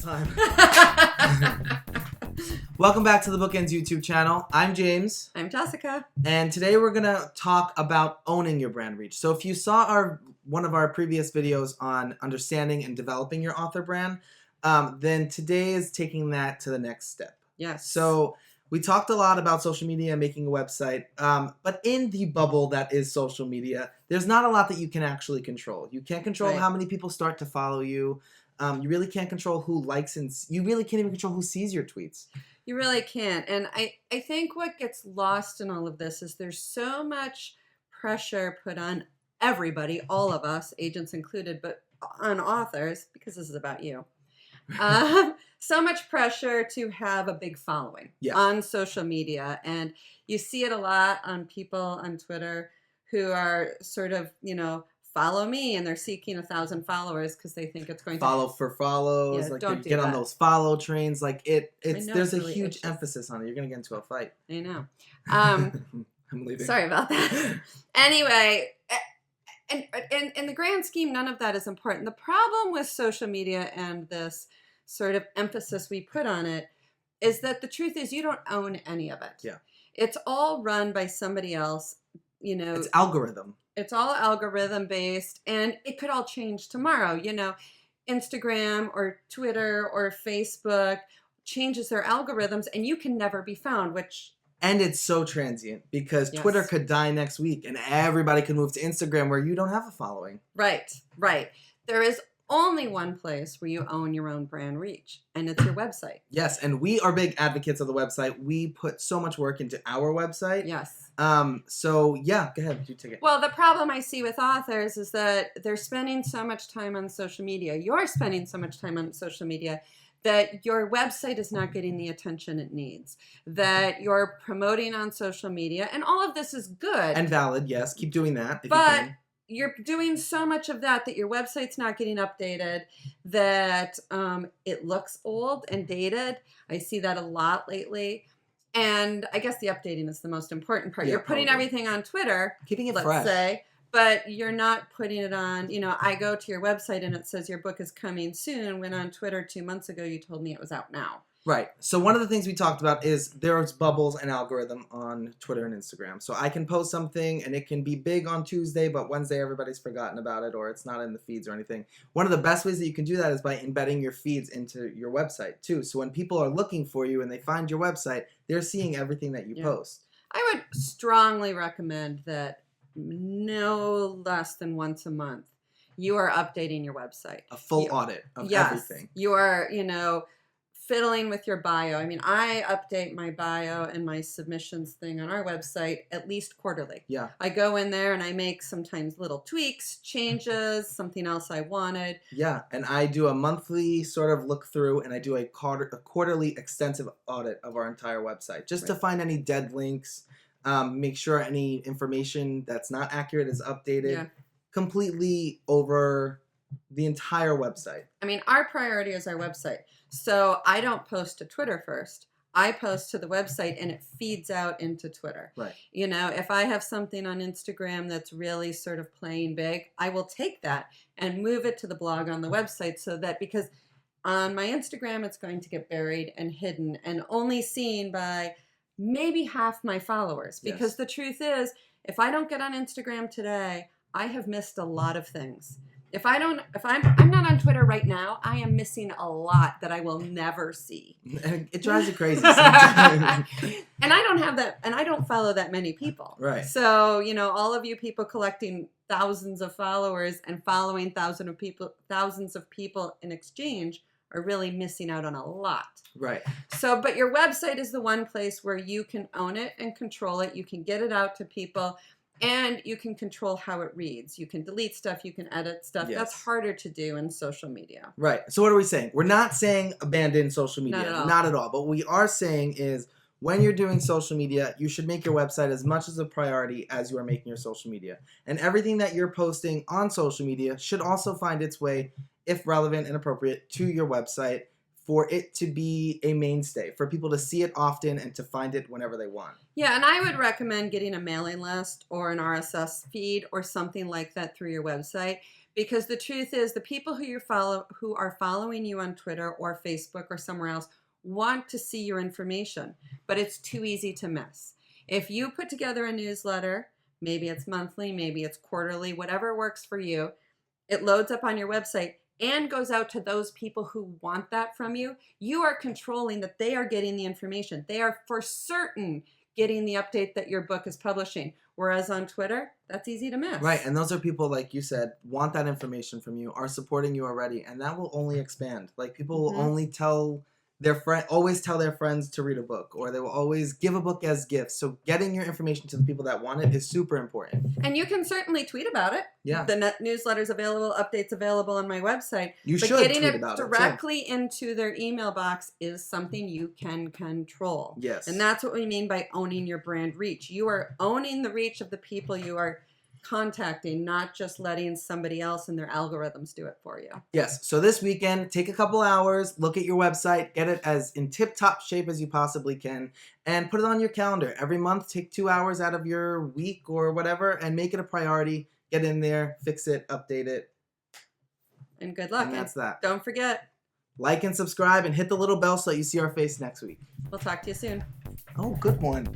time. Welcome back to the BookEnds YouTube channel. I'm James. I'm Jessica. And today we're going to talk about owning your brand reach. So if you saw one of our previous videos on understanding and developing your author brand, then today is taking that to the next step. Yes. So we talked a lot about social media and making a website, but in the bubble that is social media, there's not a lot that you can actually control. You can't control how many people start to follow you. You really can't control who likes and you really can't even control who sees your tweets. You really can't. And I think what gets lost in all of this is there's so much pressure put on everybody, all of us, agents included, but on authors, because this is about you. So much pressure to have a big following on social media. And you see it a lot on people on Twitter who are sort of, follow me, and they're seeking 1,000 followers because they think it's going to for follows. Yeah, like don't get on those follow trains. Like there's a really huge emphasis on it. You're gonna get into a fight. I know. I'm leaving. Sorry about that. Anyway, and in the grand scheme, none of that is important. The problem with social media and this sort of emphasis we put on it is that the truth is you don't own any of it. Yeah. It's all run by somebody else. It's algorithm. It's all algorithm based, and it could all change tomorrow. Instagram or Twitter or Facebook changes their algorithms, and you can never be found, And it's so transient because Twitter could die next week and everybody could move to Instagram where you don't have a following. Right. There is only one place where you own your own brand reach, and it's your website. Yes, and we are big advocates of the website. We put so much work into our website. Yes. So yeah, go ahead, you take it. Well, the problem I see with authors is that they're spending so much time on social media. You're spending so much time on social media that your website is not getting the attention it needs, that you're promoting on social media, and all of this is good. And valid, yes. Keep doing that if but you can. You're doing so much of that your website's not getting updated, that it looks old and dated. I see that a lot lately. And I guess the updating is the most important part. You're putting everything on Twitter, keeping it let's fresh. say, but you're not putting it on, I go to your website and it says your book is coming soon, when on Twitter 2 months ago you told me it was out now. Right. So one of the things we talked about is there's bubbles and algorithm on Twitter and Instagram. So I can post something and it can be big on Tuesday, but Wednesday everybody's forgotten about it or it's not in the feeds or anything. One of the best ways that you can do that is by embedding your feeds into your website too. So when people are looking for you and they find your website, they're seeing everything that you post. I would strongly recommend that no less than once a month you are updating your website. A full audit of everything. You are, fiddling with your bio. I mean, I update my bio and my submissions thing on our website at least quarterly. Yeah. I go in there and I make sometimes little tweaks, changes, something else I wanted. Yeah, and I do a monthly sort of look through, and I do a quarterly extensive audit of our entire website just to find any dead links, make sure any information that's not accurate is updated completely over the entire website. I mean, our priority is our website. So I don't post to Twitter first. I post to the website and it feeds out into Twitter. Right. If I have something on Instagram that's really sort of playing big, I will take that and move it to the blog on the website, so that, because on my Instagram it's going to get buried and hidden and only seen by maybe half my followers. Because the truth is, if I don't get on Instagram today, I have missed a lot of things. If I'm not on Twitter right now, I am missing a lot that I will never see. It drives you crazy sometimes. And I don't have that, and I don't follow that many people. Right. So, all of you people collecting thousands of followers and following thousands of people in exchange are really missing out on a lot. Right. So, but your website is the one place where you can own it and control it. You can get it out to people. And you can control how it reads. You can delete stuff. You can edit stuff. Yes. That's harder to do in social media. Right. So what are we saying? We're not saying abandon social media. Not at all. Not at all. But what we are saying is when you're doing social media, you should make your website as much as a priority as you are making your social media. And everything that you're posting on social media should also find its way, if relevant and appropriate, to your website, for it to be a mainstay, for people to see it often and to find it whenever they want. Yeah, and I would recommend getting a mailing list or an RSS feed or something like that through your website, Because the truth is, the people who are following you on Twitter or Facebook or somewhere else want to see your information, but it's too easy to miss. If you put together a newsletter, maybe it's monthly, maybe it's quarterly, whatever works for you, it loads up on your website and goes out to those people who want that from you. You are controlling that they are getting the information. They are for certain getting the update that your book is publishing. Whereas on Twitter, that's easy to miss. Right, and those are people, like you said, want that information from you, are supporting you already, and that will only expand. Like, people will only tell always tell their friends to read a book, or they will always give a book as gifts. So getting your information to the people that want it is super important. And you can certainly tweet about it. Yeah. The newsletter's available, updates available on my website. You but should getting tweet it about directly into their email box is something you can control. Yes. And that's what we mean by owning your brand reach. You are owning the reach of the people you are contacting, not just letting somebody else and their algorithms do it for you. Yes. So this weekend, take a couple hours, look at your website, get it as in tip-top shape as you possibly can, and put it on your calendar. Every month, take 2 hours out of your week or whatever and make it a priority. Get in there, fix it, update it. And good luck. And that's that. Don't forget. Like and subscribe and hit the little bell so that you see our face next week. We'll talk to you soon. Oh, good one.